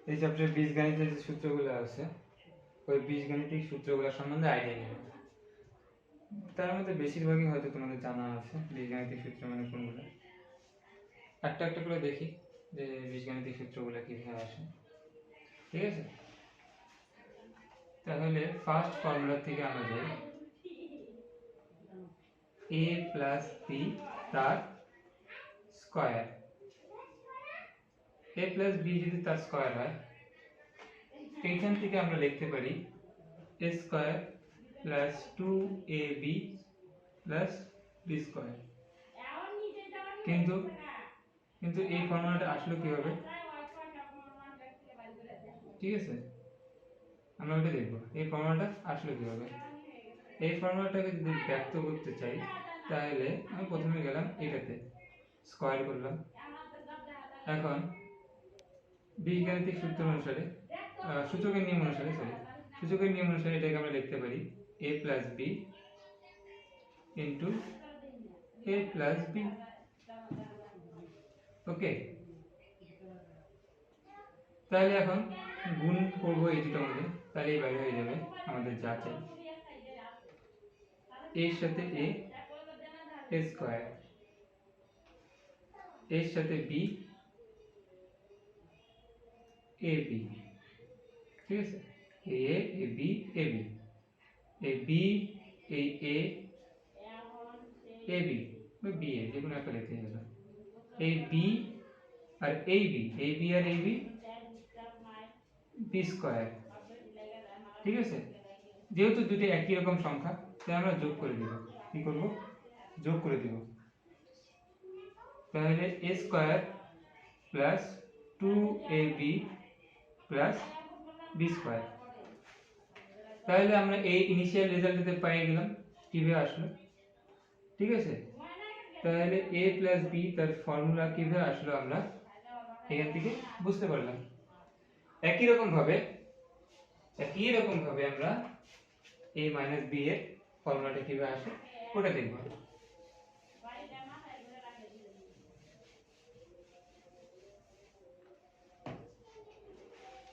এই চ্যাপ্টারে বীজগণিতের যে সূত্রগুলো আছে ওই বীজগণিতিক সূত্রগুলো সম্বন্ধে আইডিয়া নেবে। তার মধ্যে বেশিরভাগই হয়তো তোমাদের জানা আছে বীজগণিতিক সূত্র মানে কোনগুলো। একটা একটা করে দেখি যে বীজগণিতিক সূত্রগুলো কিভাবে আসে। ঠিক আছে, তাহলে ফার্স্ট ফর্মুলা থেকে আমরা যাই a প্লাস বি তার স্কয়ার। a প্লাস বি যদি তার স্কয়ার হয় এইখান থেকে আমরা লিখতে পারি a square plus 2ab plus b square. কিন্তু কিন্তু এই ফর্মুলাটা আসলে কিভাবে? ঠিক আছে, আমরা ওটা দেখব এই ফর্মুলাটা আসলে কিভাবে। এই ফর্মুলাটাকে যদি ব্যক্ত করতে চাই তাহলে আমি প্রথমে গেলাম এটাতে স্কয়ার করলাম। এখন বীজগাণিতিক সূত্র অনুসারে সূচকের নিয়ম অনুসারে সূচকের নিয়ম অনুসারে এটাকে আমরা লিখতে পারি a plus b into a plus b. Okay, তাহলে এখন গুণ করব এই দুটোর মধ্যে, তাহলে এই বাইরে হয়ে যাবে আমাদের যা চাই এর সাথে a স্কয়ার, এর সাথে বি এ বি। ঠিক আছে, এ এ বি এ বি, এই বি এই এ বি বা বি এ যে কোনো একটা লিখতে হবে। এই বি আর এই বি আর এই বি স্কয়ার। ঠিক আছে, যেহেতু দুটো একই রকম সংখ্যা তাই আমরা যোগ করে দেব। কি করব? যোগ করে দেব। তাহলে a square plus 2ab plus b square. তাহলে আমরা এই ইনিশিয়াল রেজাল্টটাতে পেয়ে গেলাম কিভাবে আসলো। ঠিক আছে, তাহলে a প্লাস b তার ফর্মুলা কিভাবে আসলো আমরা এখান থেকে বুঝতে পারলাম। একই রকম ভাবে আমরা a মাইনাস b এর ফর্মুলাটা কিভাবে আসে ওটা দেখব।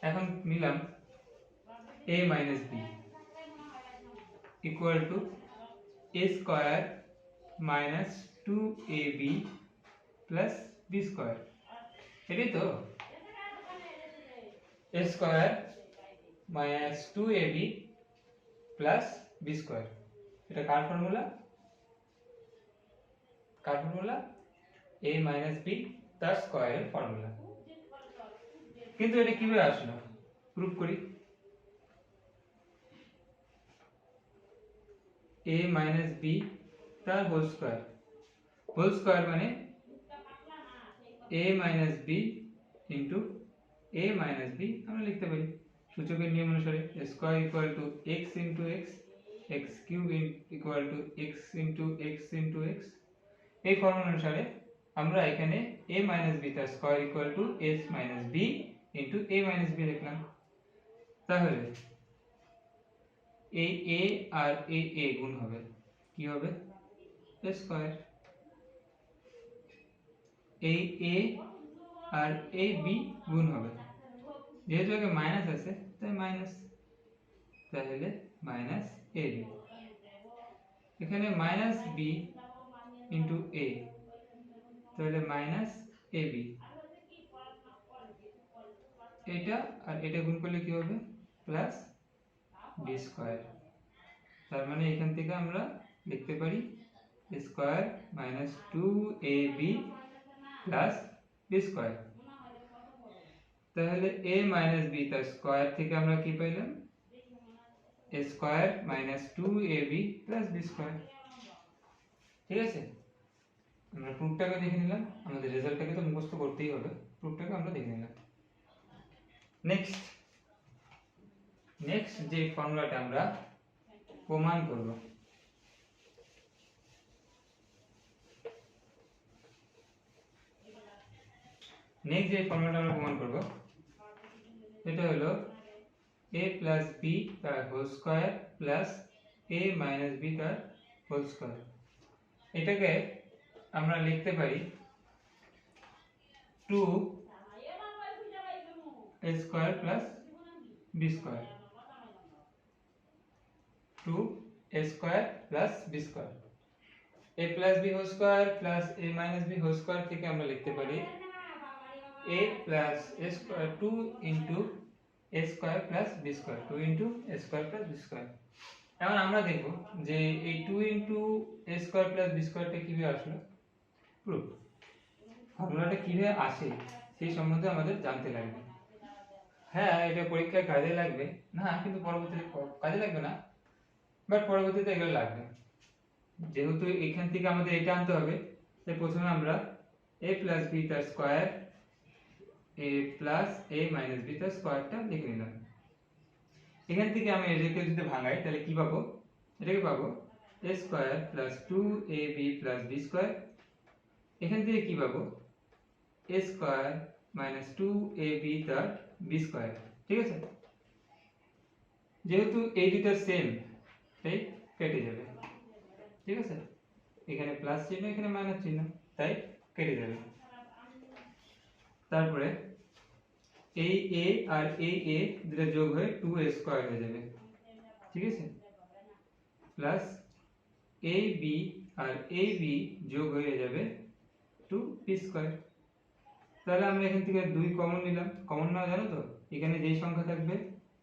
এখন নিলাম a minus b equal to a square minus 2ab plus b square. এটাই তো a square minus 2ab plus b square. এটা কার ফর্মুলা? a মাইনাস b তার স্কয়ারের ফর্মুলা। কিন্তু এটা কিভাবে আসলো প্রুফ করি। a মাইনাস b তার হোল স্কয়ার মানে a minus b into a minus b আমরা লিখতে পারি সূচকের নিয়ম অনুসারে square equal two x into x, x cube equal to x into x into x। এই ফর্মুলা অনুসারে আমরা এখানে a মাইনাস b তার square equal two s minus b into a minus b লিখলাম। তাহলে এই a আর এই a গুণ হবে, কি হবে? a square. এই a আর এই b গুণ হবে, যেহেতু আগে মাইনাস আছে তাই মাইনাস, তাহলে মাইনাস ab। এখানে মাইনাস b ইন্টু a, তাহলে মাইনাস ab। এটা আর এটা গুণ করলে কি হবে? Plus b square. তার মানে এখান থেকে আমরা লিখতে পারি square minus 2ab plus b square. তাহলে a মাইনাস b তার স্কয়ার থেকে আমরা কি পেলাম? a square minus 2ab plus b square. ঠিক আছে, আমরা প্রুফটাকে দেখে নিলাম, আমাদের রেজাল্টটাকে তো মুখস্থ করতেই হবে, প্রুফটাকে আমরা দেখে নিলাম। নেক্সট যে ফর্মুলাটা আমরা প্রমাণ করব, এটা হলো a প্লাস b তার whole square plus a minus b তার হোল স্কয়ার। এটাকে আমরা লিখতে পারি 2 a square plus b square, 2a square plus b square. a plus b whole square plus a minus b whole square থেকে আমরা লিখতে পারি a plus a square 2 into a square plus b square, 2 into a square plus b square. এখন আমরা দেখব যে এই 2 into a square plus b স্কয়ারটা কিভাবে আসলো, প্রুফ ফর্মুলাটা কিভাবে আসে সেই সম্বন্ধে আমাদের জানতে লাগবে। হ্যাঁ, এটা পরীক্ষায় কাজে লাগবে না, কিন্তু পরবর্তীতে কাজে লাগবে না, বাট পরবর্তীতে এগুলো লাগবে। যেহেতু এখান থেকে আমাদের এটা আনতে হবে, তাই প্রথমে আমরা a প্লাস b তার square a plus a minus b তার স্কয়ারটা লিখে নিলাম। এখান থেকে আমি এটাকে যদি ভাঙাই তাহলে কি পাবো, এটাকে পাবো a square plus 2ab plus b square. এখান থেকে কি পাবো, a স্কয়ার মাইনাস 2ab তার b স্কয়ার। ঠিক আছে, যেহেতু এই দুটো সেম তাই কেটে যাবে। ঠিক আছে, এখানে প্লাস চিহ্ন এখানে মাইনাস চিহ্ন, তাই কেটে যাবে। তারপরে এই a আর এই a দুটো যোগ হয়ে 2a স্কয়ার হয়ে যাবে। ঠিক আছে, প্লাস ab আর ab যোগ হয়ে যাবে 2b স্কয়ার। তাহলে আমরা এখান থেকে 2 কমন নিলাম। কমন না জানো তো, এখানে যেই সংখ্যা থাকবে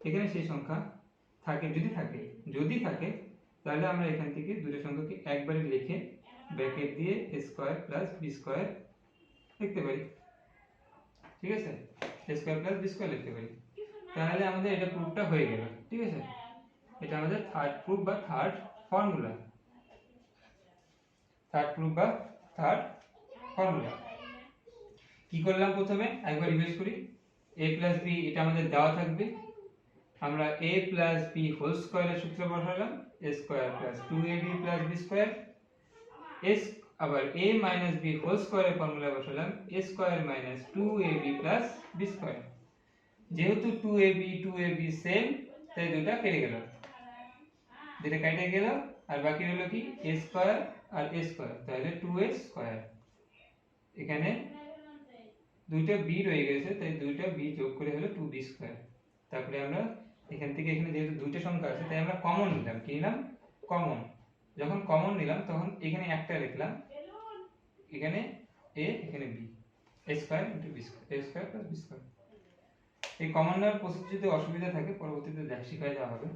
এখানে সেই সংখ্যা থাকে, যদি থাকে তাহলে আমরা এখান থেকে দুটো সংখ্যাকে একবারে লিখে ব্র্যাকেট দিয়ে a square plus b square লিখতে পারি। ঠিক আছে, a square plus b square লিখতে পারি। তাহলে আমাদের এটা প্রুফটা হয়ে গেল। ঠিক আছে, এটা আমাদের থার্ড প্রুফ বা থার্ড ফর্মুলা। কি করলাম, প্রথমে একবার রিভাইজ করি। a প্লাস b এটা আমাদের দেওয়া থাকবে, আমরা a প্লাস b হোল স্কয়ারের সূত্র বসালাম, a square plus 2ab plus b square. আবার a মাইনাস b হোল স্কয়ারের ফর্মুলা বসালাম, a square minus 2ab plus b square. যেহেতু 2ab সেম, তাই দুটো কেটে গেল, আর বাকি রইল কি a স্কয়ার আর a স্কয়ার, তাহলে 2a স্কয়ার। এখানে দুইটা b রয়ে গেছে, তাই দুইটা b যোগ করে হলো 2b স্কয়ার। তারপরে আমরা এখান থেকে এখানে যেহেতু দুইটা সংখ্যা আছে তাই আমরা কমন নিলাম। কি নিলাম, কমন। যখন কমন নিলাম তখন এখানে একটা লিখলাম, এখানে a এখানে b, a square into b square, a square plus b square. এই কমন নেওয়ার প্রসেস যদি অসুবিধা থাকে পরবর্তীতে শিখিয়ে দেওয়া হবে।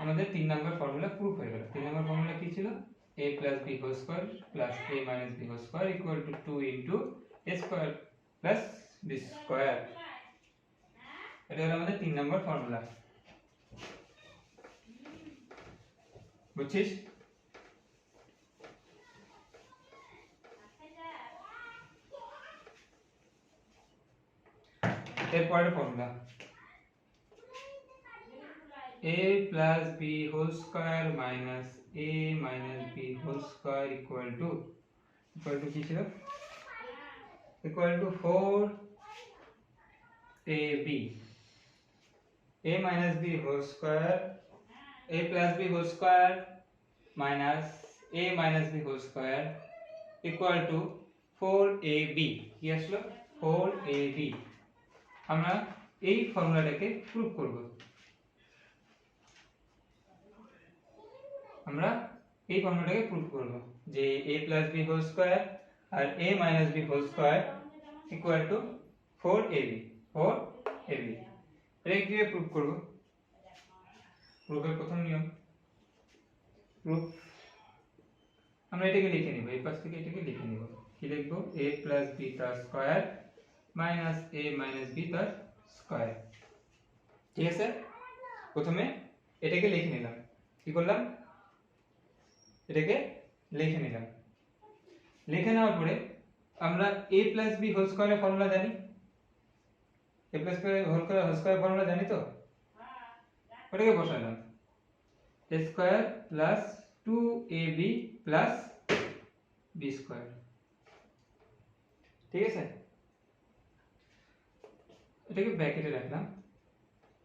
আমাদের 3 নাম্বার ফর্মুলা প্রুফ হয়ে গেল। 3 নাম্বার ফর্মুলা কি ছিল, a plus b whole square plus a minus b whole square equal to 2 into a square plus b square. এটা হলো আমাদের 3 নাম্বার ফর্মুলা। বুঝছিস? এরপরের formula a plus b whole square minus a minus b whole square equal to কি ছিল, equal to 4ab a minus b whole square, a plus b whole square minus a minus b whole square equal to 4ab। কি আসলো, 4ab। আমরা এই ফর্মুলাটাকে proof করব। যে a plus b whole square R a minus b whole square equal to 4ab। এটা কিভাবে proof করব, প্রুফের প্রথম নিয়ম, আমরা এটাকে লিখে নিব, এই পাশ থেকে এটাকে লিখে নিব। কি লিখব, a প্লাস b তার square minus a minus b তার স্কয়ার। ঠিক আছে, প্রথমে এটাকে লিখে নিলাম। কি করলাম, এটাকে লিখে নিলাম। লিখে নেওয়ার পরে আমরা a প্লাস b হোল স্কয়ারের ফর্মুলা জানি, a plus b whole square formula জানি তো, ওটাকে বসালাম, a square plus 2ab plus b square. ঠিক আছে, এটাকে ব্র্যাকেটে রাখলাম,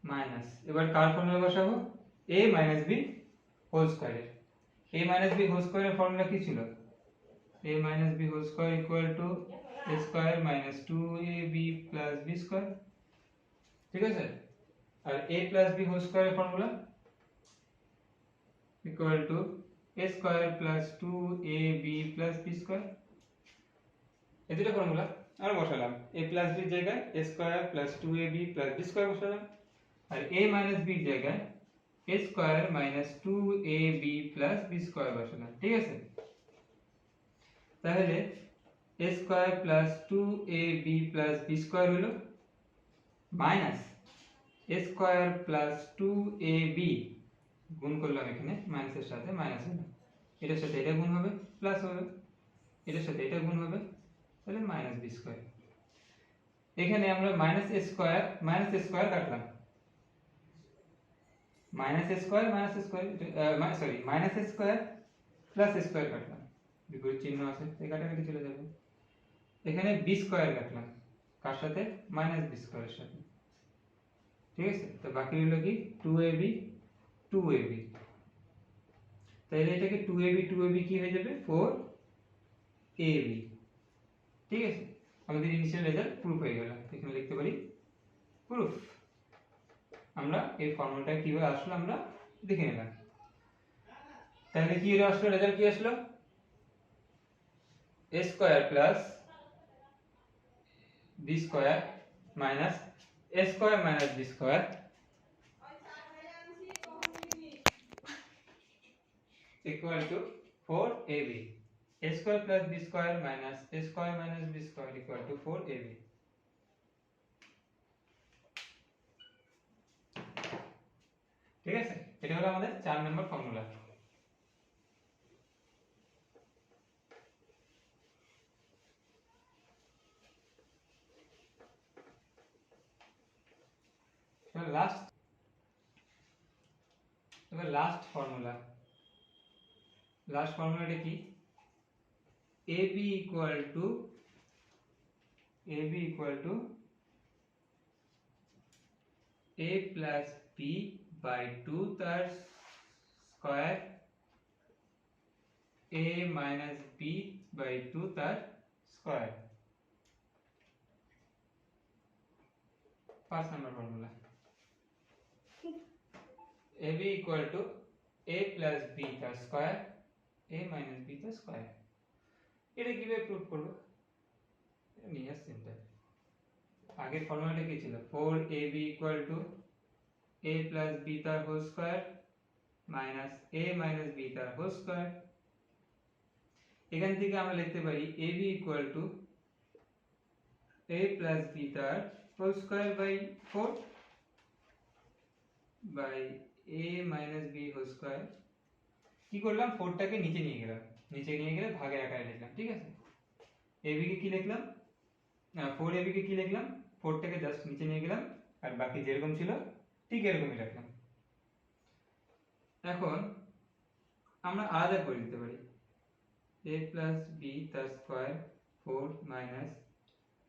মাইনাস। এবার কার ফর্মুলা বসাবো, a মাইনাস b হোল স্কয়ারের। a মাইনাস b হোল স্কয়ারের ফর্মুলা কি ছিল, a minus b whole square equal to a square minus 2ab plus b square। ঠিক আছে। আর a প্লাস b হোল স্কয়ারের formula equal to a square plus 2ab plus b square. এই দুটো formula আমরা বসালাম, a প্লাস b এর জায়গায় a square plus 2ab plus b square বসালাম, আর a মাইনাস b এর জায়গায় a square minus 2ab plus b square বসালাম। ঠিক আছে, তাহলে a square plus 2ab plus b square হলো minus a square plus 2ab গুণ করলাম, এখানে মাইনাসের সাথে মাইনাস হলো, এটার সাথে এটা গুণ হবে প্লাস হবে, এটার সাথে এটা গুণ হবে, তাহলে মাইনাস b স্কয়ার। এখানে আমরা মাইনাস a স্কয়ার কাটলাম, minus a square sorry minus a square plus a square কাটলাম, বিপরীত চিহ্ন আছে এই কাটাকাটি চলে যাবে। এখানে b স্কয়ার কাটলাম, কার সাথে? মাইনাস b স্কয়ারের সাথে। ঠিক আছে, তো বাকি হলো কি 2ab 2ab, তাহলে এটাকে 2ab কি হয়ে যাবে 4ab। ঠিক আছে, আমাদের ইনিশিয়াল রেজাল্ট প্রুফ হয়ে গেল। এখানে লিখতে পারি প্রুফ। আমরা এই ফর্মুলাটা কিভাবে আসলো আমরা দেখে নিলাম। তাহলে কি আসলো, রেজাল্ট কি আসলো? a square plus b square minus a square minus b square equal to 4ab। a square plus b square minus a square minus b square equal to 4ab। ঠিক আছে, এটা হলো আমাদের 4 নম্বর ফর্মুলা। এবার লাস্ট ফর্মুলাটা কি? ab equal to a plus b by 2 তার square a minus b by 2 তার square. 5 number formula ab equal to a plus b তার স্কয়ার a মাইনাস b তার স্কয়ার। এটা কিভাবে প্রুফ করব? নিয়ে সিম্পল। আগের ফর্মুলাটা কি ছিল? 4ab equal to a plus b তার whole square minus a minus b তার হোল স্কয়ার। এখান থেকে আমরা লিখতে পারি ab equal to a plus b তার whole square by 4 by a minus b whole square. কি করলাম? 4 টাকে নিচে নিয়ে গেলাম, নিচে নিয়ে গেলে ভাগের আকারে লিখলাম। ঠিক আছে, ab কে কি লিখলাম না 4ab কে কি লিখলাম, 4 টাকে জাস্ট নিচে নিয়ে গেলাম আর বাকি যেরকম ছিল ঠিক এরকমই রাখলাম। এখন আমরা আলাদা করে দিতে পারি a প্লাস b তার square 4 minus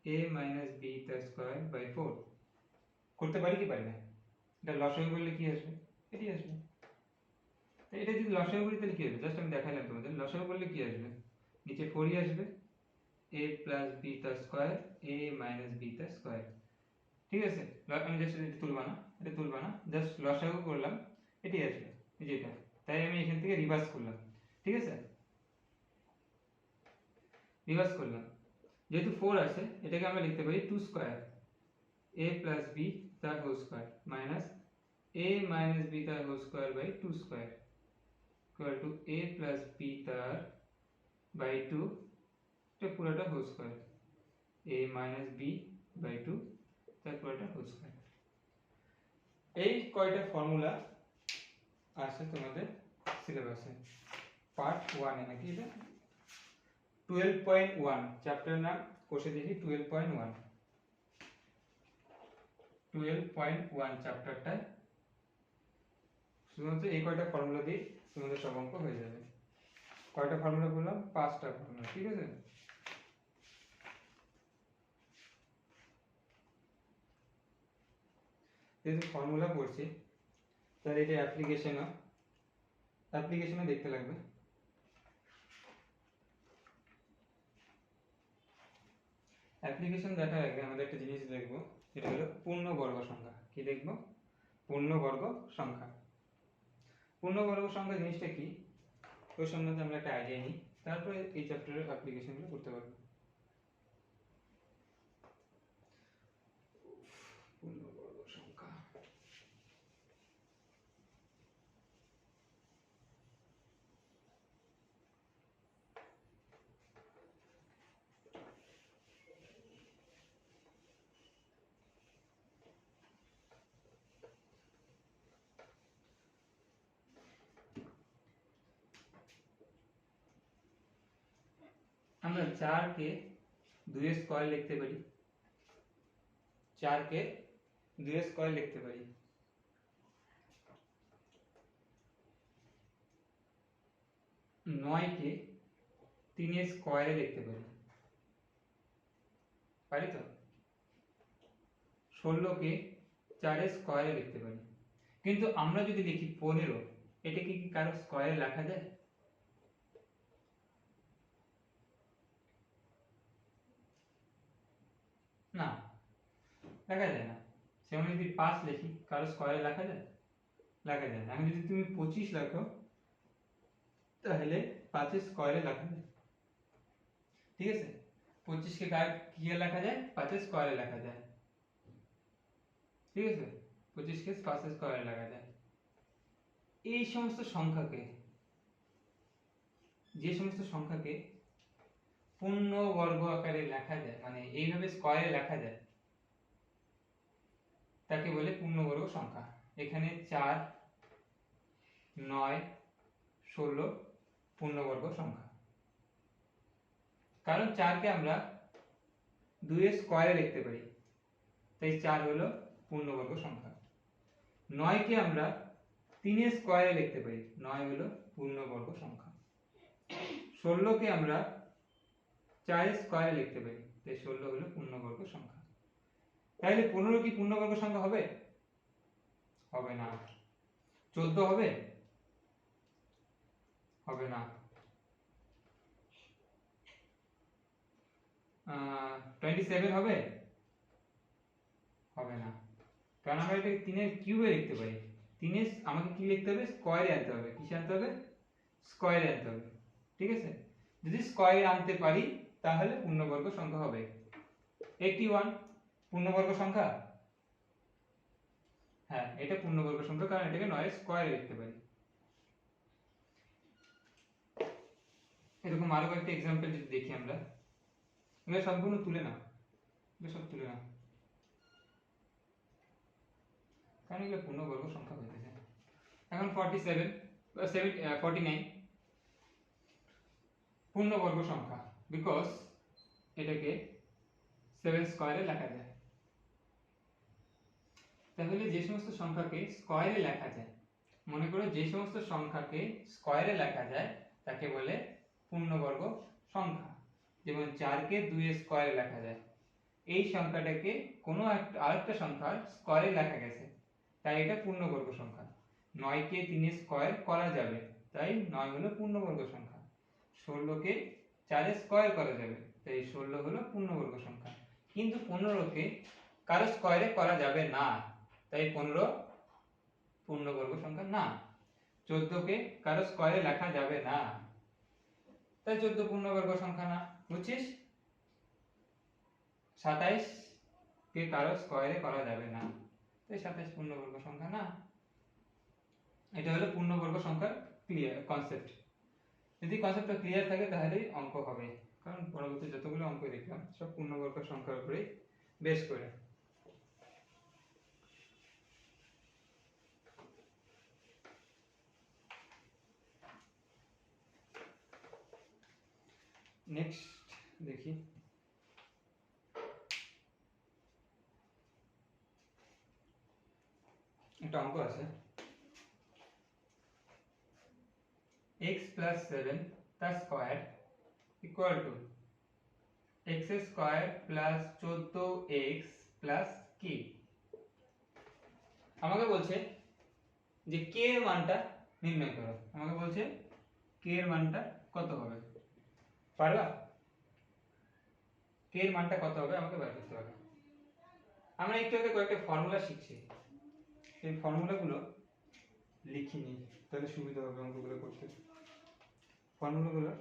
a minus b তার স্কয়ার বাই 4 করতে পারি কি পারি না? এটা লসাগু করলে কি আসবে? এটাই আসবে। তো এটা যদি লসাগু করি তাহলে কি হবে? জাস্ট আমি দেখাইলাম তোমাদের, লসাগু করলে কি আসবে? নিচে 4 ই আসবে, a প্লাস b তার স্কয়ার a মাইনাস b তার স্কয়ার। ঠিক আছে, আমি জাস্ট এটা তুলবা না, জাস্ট লসাগু করলাম, এটাই আসবে, এই যে এটা। তাই আমি এখান থেকে রিভার্স করলাম। ঠিক আছে, রিভার্স করলাম, যেহেতু 4 আছে এটাকে আমরা লিখতে পারি 2 স্কয়ার a প্লাস b তার whole square minus a minus b তার whole square by 2 square equal to a plus b তার বাই 2 এটা পুরোটা whole square a minus b by 2 তার পুরোটা হোল স্কয়ার। এই কয়টা ফর্মুলা আছে তোমাদের সিলেবাসে পার্ট 1 এ নাকি? এটা 12.1 চ্যাপ্টার নাম কোষে দেখি 12.1 চ্যাপ্টারটা শুধুমাত্র এই কয়টা ফর্মুলা দিয়ে তোমাদের সব অঙ্ক হয়ে যাবে। কয়টা ফর্মুলা বললাম? 5টা ফর্মুলা। ঠিক আছে, যেহেতু ফর্মুলা পড়ছি তাহলে এটা অ্যাপ্লিকেশনও দেখতে লাগবে। অ্যাপ্লিকেশন দেখার আগে আমাদের একটা জিনিস দেখবো, এটা হলো পূর্ণ পূর্ণবর্গ সংখ্যা। কি দেখব? পূর্ণবর্গ সংখ্যা। পূর্ণবর্গ সংখ্যা জিনিসটা কি ওই সম্বন্ধে আমরা একটা আইডিয়া নিই, তারপরে এই চ্যাপ্টারের অ্যাপ্লিকেশনগুলো করতে পারবো। পূর্ণবর্গ সংখ্যা আমরা 4 কে 2 এর স্কয়ার লিখতে পারি। 4 কে 2 এর স্কয়ার লিখতে পারি। 9 কে 3 এর স্কয়ারে লিখতে পারি। পারি তো? 16 কে 4 এর স্কয়ারে লিখতে পারি। কিন্তু আমরা যদি লিখি 15, এটাকে কি কারো স্কয়ারে লেখা যায়? না, লেখা যায় না। সেমন যদি 5 লিখি, কারো স্কয়ারে লেখা যায়? লেখা যায় না। এখন যদি তুমি 25 লেখো, তাহলে 5 এর স্কয়ারে লেখা যায়। ঠিক আছে? 25 কে কি লেখা যায়? 5 এর স্কয়ারে লেখা যায়। ঠিক আছে? 25 কে 5 এর স্কয়ারে লেখা যায়। এই সমস্ত সংখ্যাকে, যে সমস্ত সংখ্যাকে পূর্ণবর্গ আকারে লেখা যায়, মানে এইভাবে স্কয়ারে লেখা যায়, তাকে বলে পূর্ণবর্গ সংখ্যা। এখানে 4, 9, 16 পূর্ণবর্গ সংখ্যা। কারণ 4 কে আমরা 2 এর স্কয়ারে লিখতে পারি, তাই 4 হলো পূর্ণবর্গ সংখ্যা। 9 কে আমরা 3 এর স্কয়ারে লিখতে পারি, 9 হলো পূর্ণবর্গ সংখ্যা। 16 কে আমরা 4 এর স্কয়ারে লিখতে পারি, তাই 16 হলো পূর্ণবর্গ সংখ্যা। তাহলে 15 কি পূর্ণবর্গ সংখ্যা হবে? হবে না। 14 হবে? হবে না। 27 হবে? হবে না। কারণ আমরা এটা 3 এর কিউবে লিখতে পারি। 3 এর আমাকে কি লিখতে হবে? স্কয়ারে আনতে হবে। কিসে আনতে হবে? স্কয়ারে আনতে হবে। ঠিক আছে? যদি স্কয়ারে আনতে পারি তাহলে পূর্ণবর্গ সংখ্যা হবে। 81 পূর্ণবর্গ সংখ্যা? হ্যাঁ, এটা পূর্ণবর্গ সংখ্যা, কারণ এটাকে 9 এর স্কয়ারে লিখতে পারি। এরকম আরো একটা एग्जांपल যদি দেখি আমরা, এগুলো সম্পূর্ণ তুলে নাও, এগুলো সব তুলে নাও, কারণ এগুলো পূর্ণবর্গ সংখ্যা হয়ে যায়। এখন 47 49 পূর্ণবর্গ সংখ্যা, বিকজ এটাকে 7 স্কয়ারে লেখা যায়। তাহলে যে সমস্ত সংখ্যাকে স্কয়ারে লেখা যায়, মনে করো যে সমস্ত সংখ্যাকে স্কয়ারে লেখা যায় তাকে বলে পূর্ণবর্গ সংখ্যা। যেমন 4 কে 2 এর স্কয়ারে লেখা যায়, এই সংখ্যাটাকে কোনো একটা আরেকটা সংখ্যার স্কয়ারে লেখা গেছে, তাই এটা পূর্ণবর্গ সংখ্যা। 9 কে 3 এর স্কয়ার করা যাবে, তাই 9 হলো পূর্ণবর্গ সংখ্যা। 16 কে 4 এর স্কয়ার করা যাবে, তাই 16 হলো পূর্ণবর্গ সংখ্যা। কিন্তু 15 কে কারো স্কয়ারে করা যাবে না, তাই 15 পূর্ণবর্গ সংখ্যা না। 14 কে কারো স্কয়ারে লেখা যাবে না, তাই 14 পূর্ণবর্গ সংখ্যা না। বুঝছিস? 27 কে কারো স্কয়ারে করা যাবে না, তাই 27 পূর্ণবর্গ সংখ্যা না। এটা হলো পূর্ণবর্গ সংখ্যার ক্লিয়ার কনসেপ্ট। যদি কনসেপ্টটা ক্লিয়ার থাকে তাহলে অঙ্ক হবে, কারণ পরবর্তী যতগুলো অঙ্ক দেখলাম সব পূর্ণবর্গ সংখ্যার উপরে বেস করে। নেক্সট দেখি, একটা অঙ্ক আছে, x plus 7 তার square equal two x square plus 14x plus k। আমাকে বলছে যে k এর মানটা নির্ণয় করো। আমাকে বলছে k এর মানটা কত হবে, পারবা? k এর মানটা কত হবে আমাকে বের করতে হবে। আমরা একটু আগে কয়েকটা ফর্মুলা শিখছি, এই ফর্মুলাগুলো লিখে নিই, তাহলে সুবিধা হবে অঙ্কগুলো করতে। ফর্মুলাগুলো